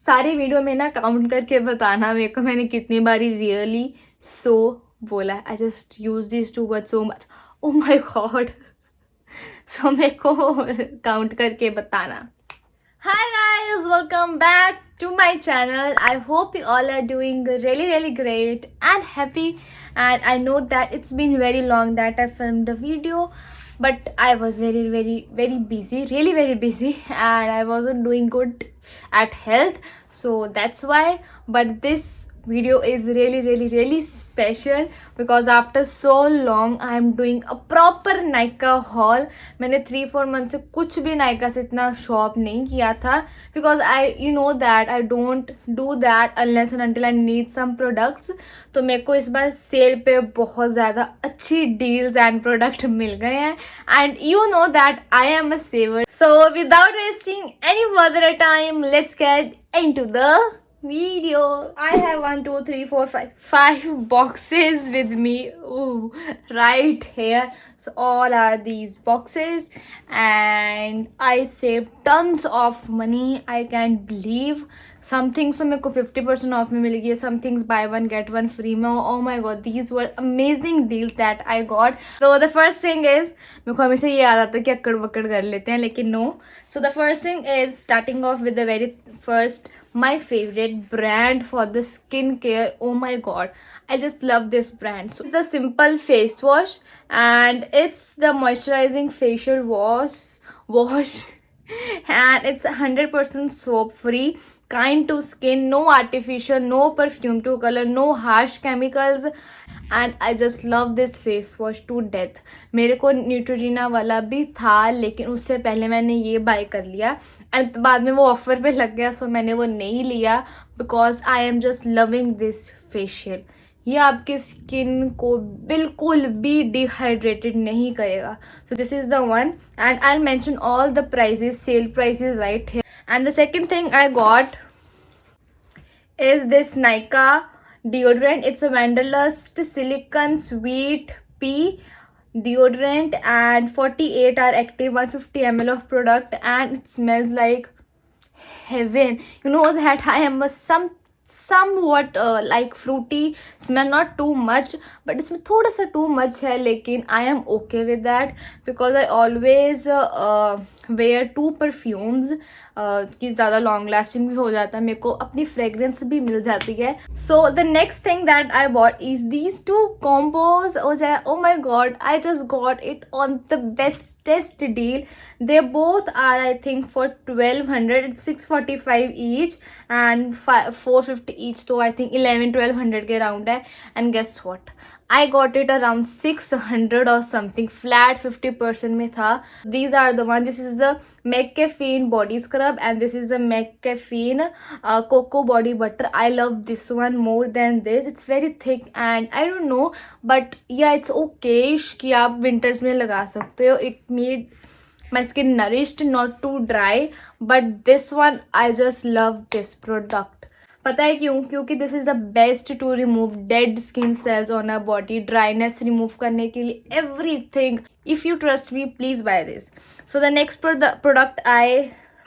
सारी वीडियो में ना काउंट करके बताना मेरे को मैंने कितनी बारी रियली सो बोला. I just use this two word so much. Oh my god. So मेरे को काउंट करके बताना. Hi guys, welcome back to my channel. I hope you all are doing really great and happy, and I know that it's been very long that I filmed the video, but I was very busy, really very busy, and I wasn't doing good at health, so that's why. But this video is really special because after so long I am doing a proper Nykaa haul. मैंने 3-4 months से कुछ भी Nykaa से इतना shop नहीं किया था because you know that I don't do that unless and until I need some products. तो मेरे को इस बार सेल पे बहुत ज़्यादा अच्छी डील्स एंड प्रोडक्ट मिल गए हैं and you know that I am a saver. So without wasting any further time, let's get into the video. I have 1 2 3 4 5 boxes with me. Ooh, right here. So all are these boxes and I saved tons of money. I can't believe. Some things तो मेरे को 50% of में मिल गई. Some things buy one get one free में. Oh my god, these were amazing deals that I got. So the first thing is, मेरे को हमेशा ये याद आता है कि अक्कड़ बक्कड़ कर लेते हैं लेकिन no. So the first thing is starting off with the very first, my favorite brand for the skincare. Oh my god, I just love this brand. So it's the Simple face wash and it's the moisturizing facial wash and it's 100% soap free, kind to skin, no artificial, no perfume to color, no harsh chemicals, and I just love this face wash to death. मेरे को Neutrogena वाला भी था लेकिन उससे पहले मैंने ये बाय कर लिया एंड बाद में वो ऑफर पे लग गया सो मैंने वो नहीं लिया because I am just loving this facial. ये आपके स्किन को बिल्कुल भी डिहाइड्रेटेड नहीं करेगा. So this is the one and I mention all the prices, sale prices right here. And the second thing I got is this Nykaa deodorant. It's a Wanderlust Silicon Sweet Pea deodorant and 48 are active, 150 ml of product and it smells like heaven. You know that I am a somewhat like fruity smell, not too much but इसमें थोड़ा सा too much है लेकिन I am okay with that because I always wear 2 perfumes कि ज़्यादा long lasting भी हो जाता है, मेरे को अपनी फ्रेगरेंस भी मिल जाती है. So the next thing that I bought is these 2 combos. हो जाए oh my god, I just got it on the bestest deal. They both are I think for 1200, 645 each and 450 each, तो I think 1100-1200 के around है. And guess what, I got it around 600 or something, flat 50% में था. These are the one. This is the McCaffeine body scrub and this is the McCaffeine cocoa body butter. I love this one more than this. It's very thick and I don't know but yeah it's okay कि आप winters में लगा सकते हो. It made my skin nourished, not too dry, but this one I just love this product. पता है क्यों? क्योंकि this is the best to remove dead skin cells on a body, dryness remove करने के लिए, everything. If you trust me please buy this. So the next product I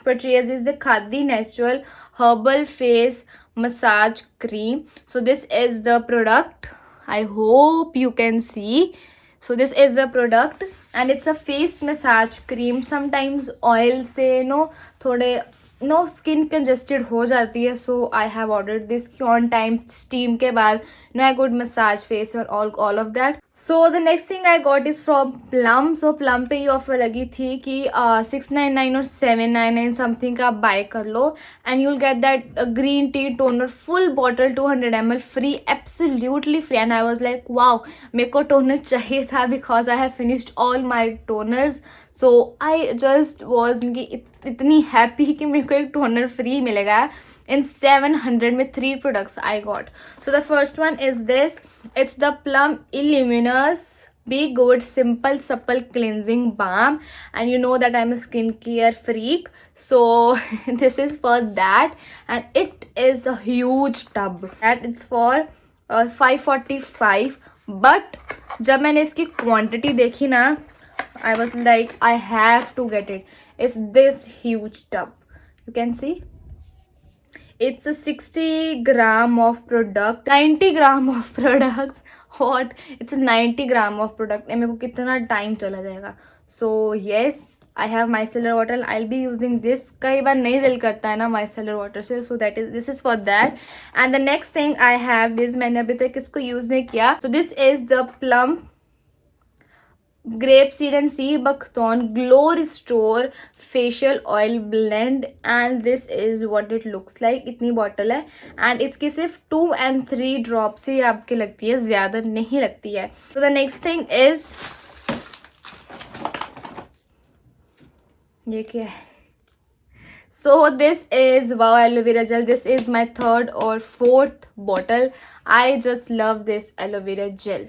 purchase is the Khadi natural herbal face massage cream. So this is the product. I hope you can see. So this is the product and it's a face massage cream. Sometimes oil से थोड़े skin congested हो जाती है, so I have ordered this on time steam के बाद I good massage face और all of that. So the next thing I got is from Plum. So Plum पे ये ऑफर लगी थी कि 699 और 799 समथिंग का आप बाय कर लो and you will get that green tea toner full bottle 200 ml free, absolutely free. And I was like wow, मेरे को टोनर चाहिए था because I have finished all my toners. So I just was इतनी happy कि मेरे को एक toner free मिलेगा in 700 में 3 products I got. So the first one is this. It's the Plum Illuminous Be Good Simple Supple Cleansing Balm and you know that I'm a skincare freak, so this is for that and it is a huge tub that it's for 545 but जब मैंने इसकी quantity देखी ना I was like I have to get it. It's this huge tub, you can see. It's a 60 gram of product, 90 gram of products. What? It's a 90 gram of product. मेरे को कितना time चला जाएगा. So yes, I have micellar water. I'll be using this. कई बार नहीं दिल करता है ना micellar water से, so this is for that. And the next thing I have is, मैंने अभी तक इसको use नहीं किया. So this is the Plum grape seed and sea buckthorn glow restore facial oil blend, and this is what it looks like. इतनी bottle है and इसकी सिर्फ 2 and 3 ड्रॉप्स ही आपके लगती है, ज़्यादा नहीं लगती है. So the next thing is, ये क्या है? So this is wow aloe vera gel. This is my 3rd or 4th bottle. I just love this aloe vera gel.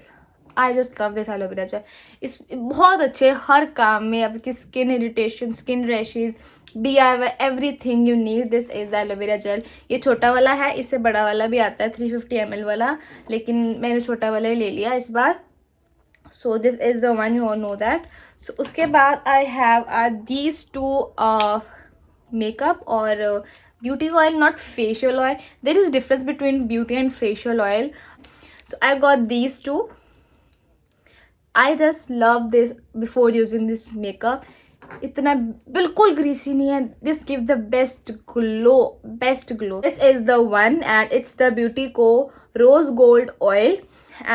I just love this aloe vera gel. इस बहुत अच्छे हर काम में, आपकी skin irritation, skin rashes, DIY, everything you need, this is the aloe vera gel. ये छोटा वाला है, इससे बड़ा वाला भी आता है 350 ml वाला, लेकिन मैंने छोटा वाला ही ले लिया इस बार. So this is the one, you all know that. So उसके बाद आई हैव दीज 2 मेकअप और beauty oil, not facial oil. There is difference between beauty and facial oil. So I got these 2. I just love this before using this makeup. इतना बिल्कुल greasy नहीं है. This gives the best glow, best glow. This is the one and it's the Beauty Co Rose Gold Oil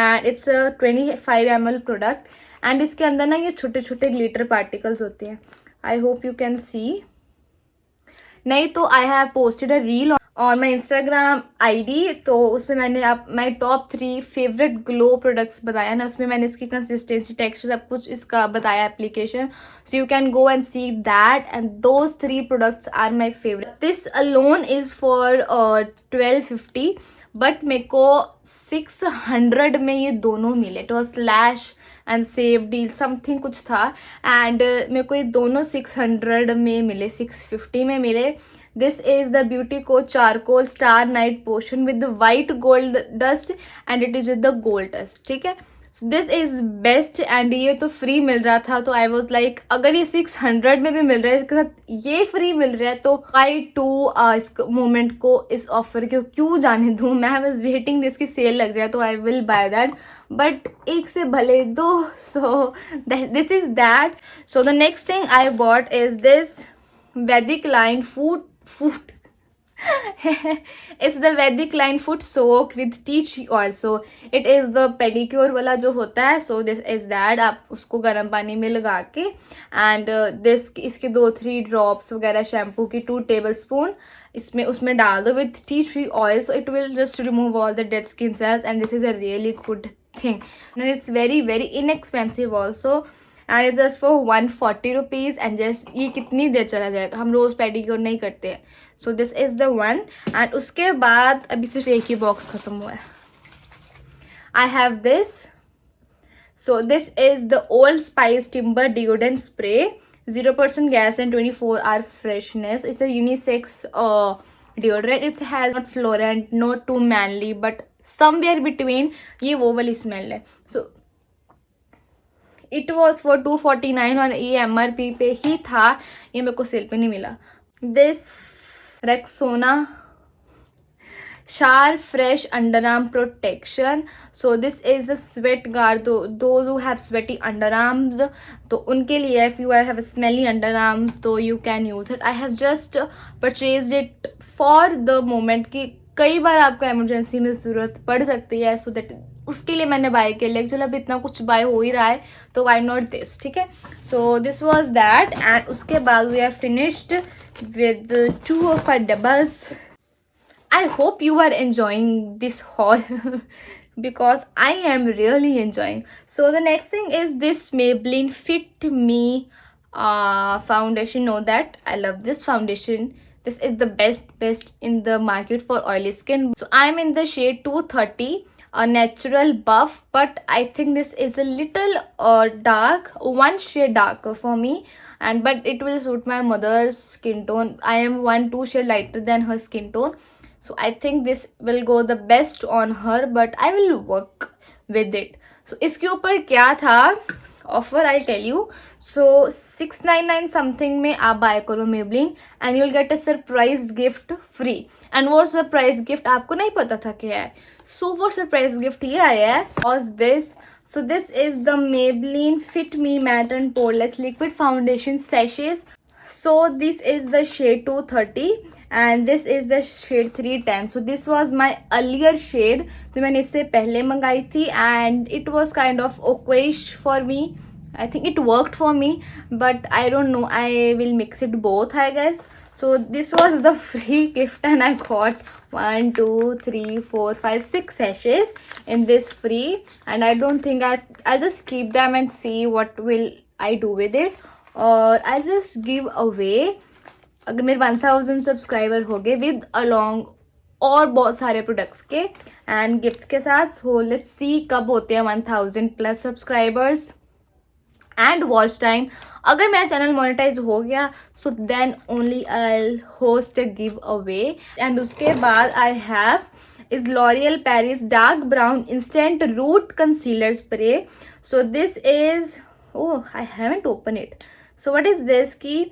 and it's a 25 ml product. And इसके अंदर ना ये छोटे छोटे glitter particles होते हैं. I hope you can see. नहीं तो I have posted a reel on my Instagram ID, तो उसमें मैंने आप my top 3 favourite glow products बताया ना, उसमें मैंने इसकी कंसिस्टेंसी, टेक्सचर, सब कुछ इसका बताया application. So you can go and see that and those 3 products are my favourite. This alone is for 1250, but मेरे को 600 में ये दोनों मिले. It was slash and save deal something कुछ था, एंड मेरे को ये दोनों 600 में मिले, 650 में मिले. This is the Beauty Co Charcoal Star Night Potion with the white gold dust and it is with the gold dust. ठीक है. So this is best and ये तो फ्री मिल रहा था, तो I was like अगर ये 600 में भी मिल रहा है, इसके साथ ये फ्री मिल रहा है, तो I too इस मोमेंट को, इस ऑफर को क्यों जाने दूँ. मैं was waiting this की सेल लग जाए तो I will buy that, but एक से भले दो. So this is that. So the next thing I bought is this Vedic line food. It's the Vedic line foot soak with tea tree oil. So it is the pedicure वाला जो होता है. So this is that. आप उसको गर्म पानी में लगा के and this इसके 2-3 ड्रॉप्स वगैरह शैम्पू की 2 tablespoon इसमें उसमें डाल दो with tea tree oil. So it will just remove all the dead skin cells and this is a really good thing and it's very very inexpensive also. And it's just for 140 rupees and just ये कितनी देर चला जाएगा, हम रोज़ pedicure नहीं करते हैं. So this is the one. And उसके बाद अभी सिर्फ एक ही बॉक्स ख़त्म हुआ है. I have this. So this is the old spice timber deodorant spray, 0% gas and 24 hour freshness. It's a unisex deodorant. It has not florent, not too manly, but somewhere between. ये वो वाली smell है. So it was for 249 और ये MRP पे ही था, ये मेरे को सेल पे नहीं मिला. This Rexona shower fresh underarm protection. So this is the sweat guard, those who have sweaty underarms, तो उनके लिए if you have smelly underarms तो you can use it. I have just purchased it for the moment कि कई बार आपको emergency में ज़रूरत पड़ सकती है, सो दैट उसके लिए मैंने बाय किया. लेकिन चलो अभी इतना कुछ बाय हो ही रहा है तो वाई नॉट दिस. ठीक है. So this was that and उसके बाद we are finished with 2 of our doubles. I hope you are enjoying this haul because I am really enjoying. So the next thing is this Maybelline Fit Me foundation. Know that I love this foundation. This is the best in the market for oily skin. So I'm in the shade 230, a natural buff, but I think this is a little dark, one shade darker for me, and but it will suit my mother's skin tone. I am 1-2 shade lighter than her skin tone, so I think this will go the best on her, but I will work with it. So इसके ऊपर क्या था, offer I tell you. So 699 something में आप buy करो Maybelline and you will get a surprise gift free. And वो surprise gift आपको नहीं पता था क्या है. सो वो सरप्राइज गिफ्ट ये आया है. Was this. So this is the Maybelline Fit Me Matte and Poreless Liquid Foundation Sachets. So this is the shade 230 and this is the shade 310. So this was my earlier shade जो मैंने इससे पहले मंगाई थी and it was kind of okayish for me. I think it worked for me but I don't know. I will mix it both I guess. So this was the free gift and I got 1, 2, 3, 4, 5, 6 sachets in this free and I don't think I'll just keep them and see what will I do with it or I'll just give away अगर मेरे 1000 subscriber हो गए with along और बहुत सारे products के and gifts के साथ. सो लेट्स सी कब होते हैं 1000 plus subscribers and watch time. अगर मेरा चैनल मोनेटाइज हो गया so then only I host a giveaway. And उसके बाद I have is L'Oréal Paris dark brown instant root concealer spray. So this is oh I haven't open it. So what is this की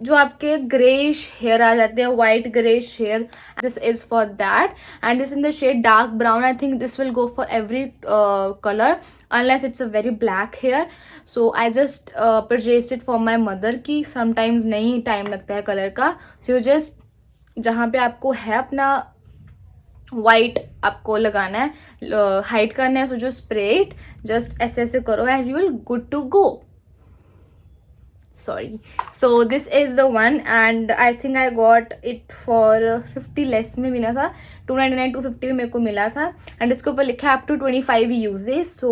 जो आपके greyish hair आ जाते हैं white greyish hair this is for that and this in the shade dark brown. I think this will go for every colour unless it's a very black hair. So I just purchased it for my mother की sometimes नहीं time लगता है colour का. So just जहाँ पे आपको है अपना वाइट आपको लगाना है हाइड करना है. सो जो स्प्रे इट जस्ट ऐसे ऐसे करो and you will good to go. Sorry. So this is the one and I think I got it for 50 less में मिला था. 299 250 में मेरे को मिला था एंड इसके ऊपर लिखा है up to 25 uses. So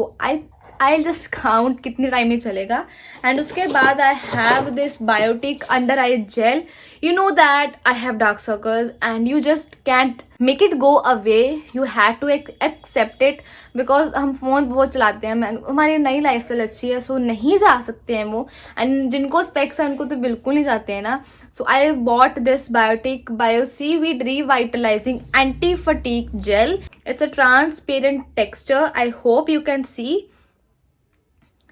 I'll just count कितने टाइम में चलेगा. एंड उसके बाद I have this Biotic under eye gel. You know that I have dark circles and you just can't make it go away. You had to accept it because हम phone बहुत चलाते हैं. हमारी नई लाइफ स्टाइल अच्छी है सो नहीं जा सकते हैं वो. एंड जिनको स्पेक्स हैं उनको तो बिल्कुल नहीं जाते हैं ना. So I bought this Biotic Bio Seaweed Revitalizing Anti Fatigue Gel. It's a transparent texture. I hope you can see.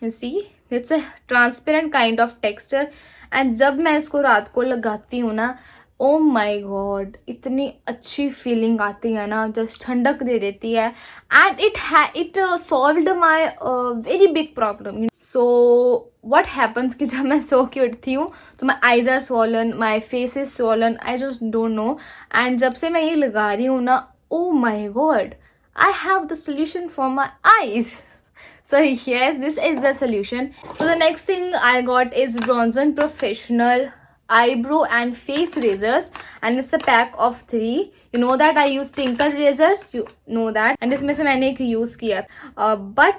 You see, it's a transparent kind of texture. And जब मैं इसको रात को लगाती हूँ ना ओ माई गॉड इतनी अच्छी फीलिंग आती है ना. जस्ट ठंडक दे देती है and it solved my very big problem. So what happens कि जब मैं सो के उठती हूँ तो my eyes are swollen my face is swollen I just don't know. And जब से मैं ये लगा रही हूँ ना oh my god I have the solution for my eyes. So yes, this is the solution. So the next thing I got is Bronzon Professional Eyebrow and Face Razors and it's a pack of 3. You know that I use Tinkle razors, you know that. And इसमें से मैंने एक use किया. But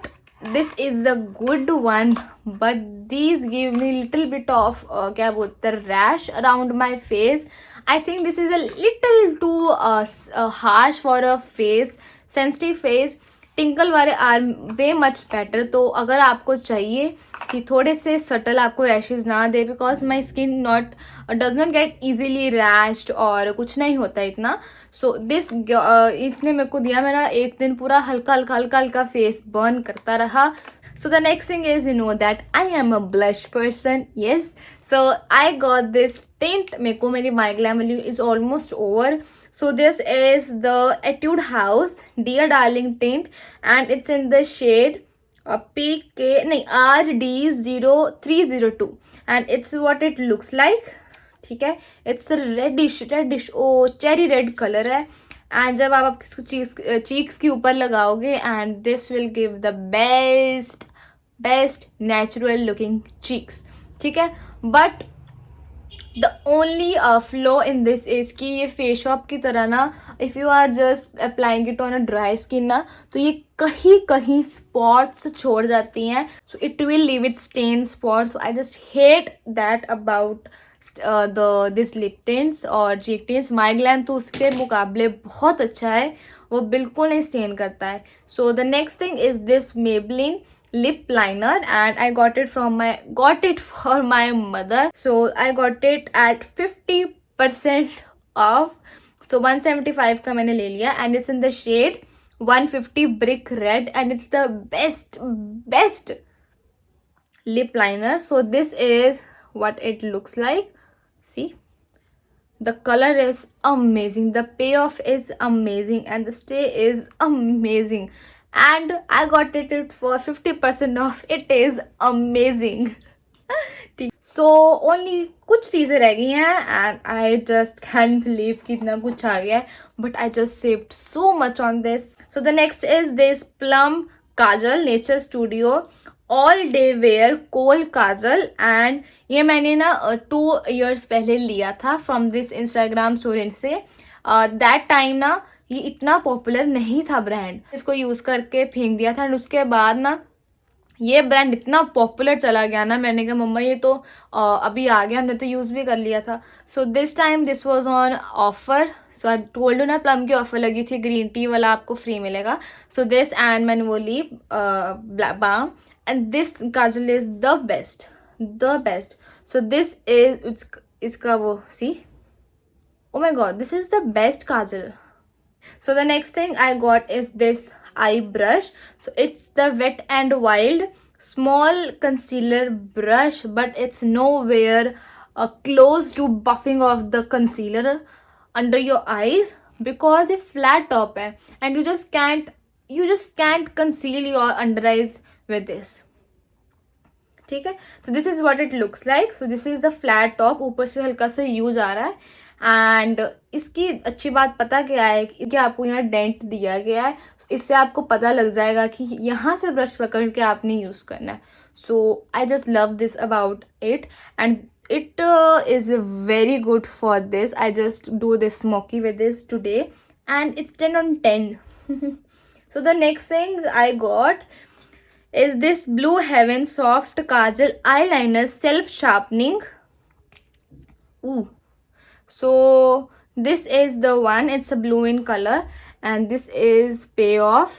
this is a good one. But these give me little bit of क्या बोलते हैं rash around my face. I think this is a little too harsh for a face sensitive face. Tinkle वाले are way much better. तो अगर आपको चाहिए कि थोड़े से सटल आपको रैशेज ना दे because my skin does not get easily rashed और कुछ नहीं होता इतना. सो दिस इसने मेरे को दिया. मेरा एक दिन पूरा हल्का हल्का हल्का हल्का फेस बर्न करता रहा. So the next thing is you know that I am a blush person. Yes. So I got this tint. मेरे को मेरी My Glam value is almost over. So this is the Etude House Dear Darling tint and it's in the shade PK नहीं RD0302 and it's what it looks like. ठीक है. It's a reddish cherry red color है. And जब आप इसको cheeks के ऊपर लगाओगे and this will give the best natural looking cheeks. ठीक है. But the only flaw in this is कि ये फेस वॉश की तरह ना if you are just applying it on a dry skin ना तो ये कहीं कहीं स्पॉट्स छोड़ जाती हैं. So it will leave it stain spots. I just hate that about this lip tints और चीक टिंट्स. माई ग्लैम तो उसके मुकाबले बहुत अच्छा है. वो बिल्कुल नहीं स्टेन करता है. So the next thing is this Maybelline lip liner and I got it for my mother. So I got it at 50% off. So 175 का मैंने ले लिया and it's in the shade 150 brick red and it's the best lip liner. So this is what it looks like. See, the color is amazing, the payoff is amazing, and the stay is amazing, and I got it for 50% off. It is amazing. So only कुछ चीज़ें रह गई हैं and I just can't believe कि इतना कुछ आ गया है, but I just saved so much on this. So the next is this Plum Kajal Nature Studio All Day Wear Kohl Kajal, and ये मैंने ना 2 years पहले लिया था from this Instagram स्टोरी से. That time ना ये इतना पॉपुलर नहीं था ब्रांड, इसको यूज़ करके फेंक दिया था, एंड उसके बाद ना ये ब्रांड इतना पॉपुलर चला गया ना, मैंने कहा मम्मा ये तो अभी आ गया, हमने तो यूज़ भी कर लिया था. So this time this was on offer. So I told you ना, प्लम की ऑफर लगी थी, ग्रीन टी वाला आपको फ्री मिलेगा. सो दिस एंड मैंने वो ली balm, and this kajal is the best. So this is इसका वो see, oh my god, this is the best kajal. So the next thing I got is this eye brush. So it's the Wet and Wild small concealer brush, but it's nowhere close to buffing off the concealer under your eyes, because it's flat top hai, and you just can't conceal your under eyes with this. ठीक है. So this is what it looks like. So this is the flat top, ऊपर से हल्का सा use आ रहा है, and इसकी अच्छी बात पता क्या है कि आपको यहाँ डेंट दिया गया है. इससे आपको पता लग जाएगा कि यहाँ से ब्रश पकड़ के आपने यूज़ करना है. So I just love this about it, and it is very good for this. I just do this smoky with this today, and it's 10 on 10. So the next thing I got is this Blue Heaven Soft Kajal Eyeliner Self Sharpening. Ooh. So this is the one, it's a blue in color, and this is payoff.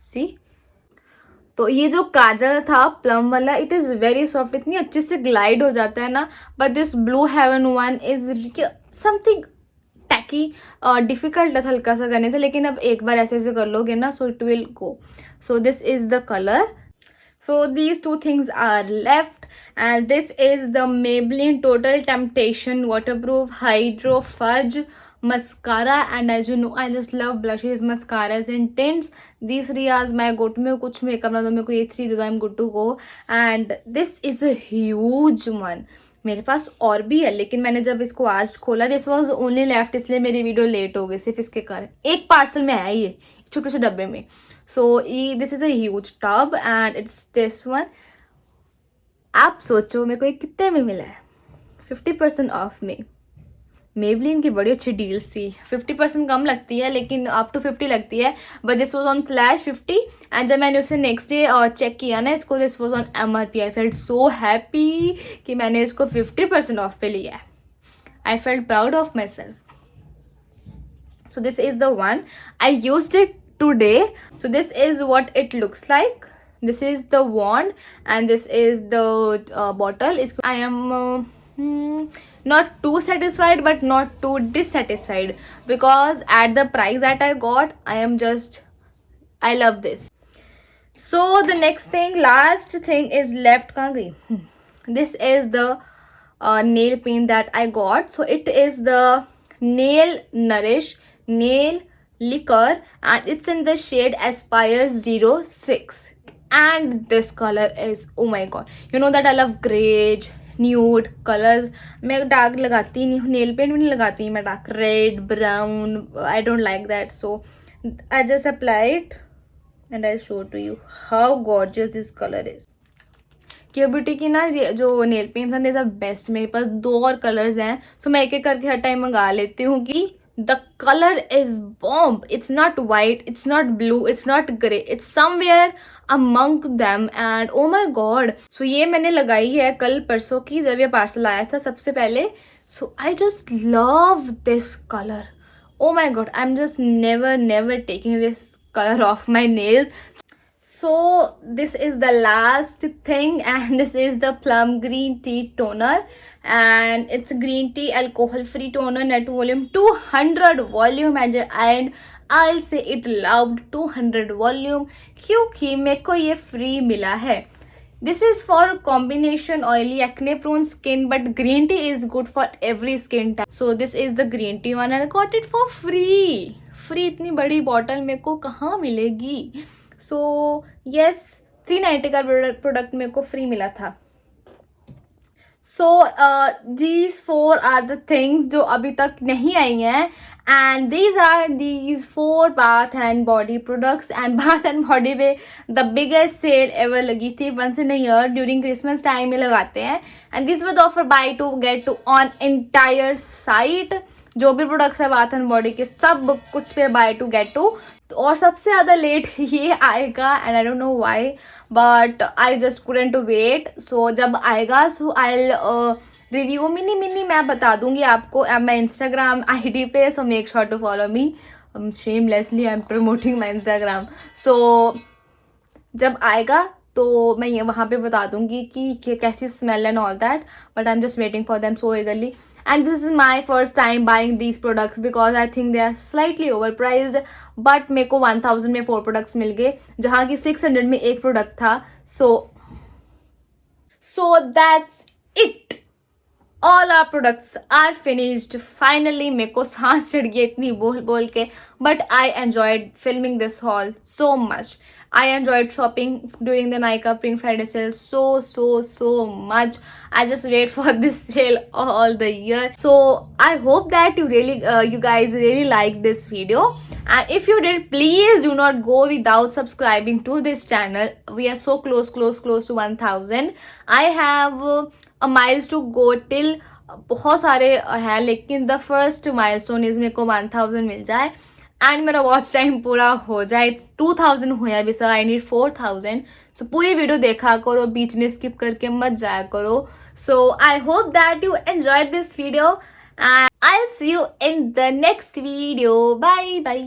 See, तो ये जो काजल था plum वाला, it is very soft, इतनी अच्छे से glide हो जाता है ना. But this blue heaven one is something tacky, difficult है हल्का सा करने से, लेकिन अब एक बार ऐसे कर लोगे ना, सो it will go. So this is the color. So these two things are left, and this is the Maybelline Total Temptation Waterproof Hydro Fudge Mascara. And as you know, I just love blushes, mascaras and tints. These three are my go-to. मेरे कुछ makeup ना दो, मेरे को ये 3 दे दो, I'm good to go. And this is a huge one. मेरे पास और भी है, लेकिन मैंने जब इसको आज खोला, दिस वॉज ओनली लेफ्ट, इसलिए मेरी वीडियो लेट हो गई सिर्फ इसके कारण. एक पार्सल में आया ये छोटे से डब्बे में. So this is a huge tub, and it's this one. आप सोचो मेरे को ये कितने में मिला है? 50% ऑफ में. Maybelline की बड़ी अच्छी डील्स थी. 50% कम लगती है, लेकिन अप टू 50 लगती है, but this was on /50. And जब मैंने उसे नेक्स्ट डे चेक किया ना इसको, this was on MRP. I felt so happy कि मैंने इसको 50% ऑफ पे लिया है. I felt proud of my self. So this is the one. I used it today. So this is what it looks like. This is the wand, and this is the bottle. I am not too satisfied, but not too dissatisfied, because at the price that I got, I love this. So the next thing, last thing is left. कहाँ गई? This is the nail paint that I got. So it is the Nail Nourish Nail Liquor, and it's in the shade Aspire 06, and this color is, oh my god, you know that I love greige, nude colors. मैं dark लगाती नहीं हूँ, nail paint भी नहीं लगाती मैं dark, red brown, I don't like that. So I just apply it and I'll show to you how gorgeous this color is. क्यों beauty की ना जो नेल पेंट्स हैं, दिस आर बेस्ट. मेरे पास 2 और कलर्स हैं, सो मैं एक एक करके हर टाइम मंगा लेती हूँ कि the color is bomb. It's not white, it's not blue, it's not grey, it's somewhere among them, and oh my god. So ये मैंने लगाई है कल परसों की, जब ये पार्सल आया था सबसे पहले. So I just love this color. Oh my god, I'm just never taking this color off my nails. So this is the last thing, and this is the Plum Green Tea Toner, and it's a green tea alcohol free toner, net volume 200 volume, and I'll say it loud 200 volume, क्योंकि मेरे को ये free मिला है. This is for combination oily acne prone skin, but green tea is good for every skin type. So this is the green tea one and I got it for free. Free इतनी बड़ी bottle मेरे को कहाँ मिलेगी? So yes, 390 का product मेरे को free मिला था. So these 4 are the things जो अभी तक नहीं आई हैं, and these are these 4 bath and body products. And bath and body पे the biggest sale ever लगी थी, once in a year during Christmas time में लगाते हैं. And this was offer buy 2 get 2 on entire site. जो भी products है bath and body के सब कुछ पे बाय 2 गेट 2. और सबसे ज़्यादा लेट ये आएगा and I don't know why, but I just couldn't wait. So जब आएगा सो आई रिव्यू मिनी मैं बता दूंगी आपको मैं इंस्टाग्राम आईडी पे. So make sure to follow me. Shamelessly I am promoting my Instagram. So जब आएगा तो मैं ये वहाँ पे बता दूंगी कि कैसी smell and all that, but I am just waiting for them so eagerly. And this is my first time buying these products because I think they are slightly overpriced. But मेरे को 1000 में 4 products मिल गए, जहाँ की 600 में एक product था. So that's it. All are products are finished finally. मेरे को सांस चढ़ गई इतनी बोल के, but I enjoyed filming this haul so much. I enjoyed shopping during the Nykaa Pink Friday sale so much. I just wait for this sale all the year. So I hope that you guys really like this video. And if you did, please do not go without subscribing to this channel. We are so close to 1000. I have a miles to go till बहुत सारे हैं, लेकिन the first milestone is मेरे को 1000 मिल जाए and मेरा watch time पूरा हो जाए. 2000 हुआ अभी सर, आई नीड 4000. सो पूरी वीडियो देखा करो, बीच में स्किप करके मत जाया करो. So I hope that you enjoyed this video and I see you in the next video. Bye bye.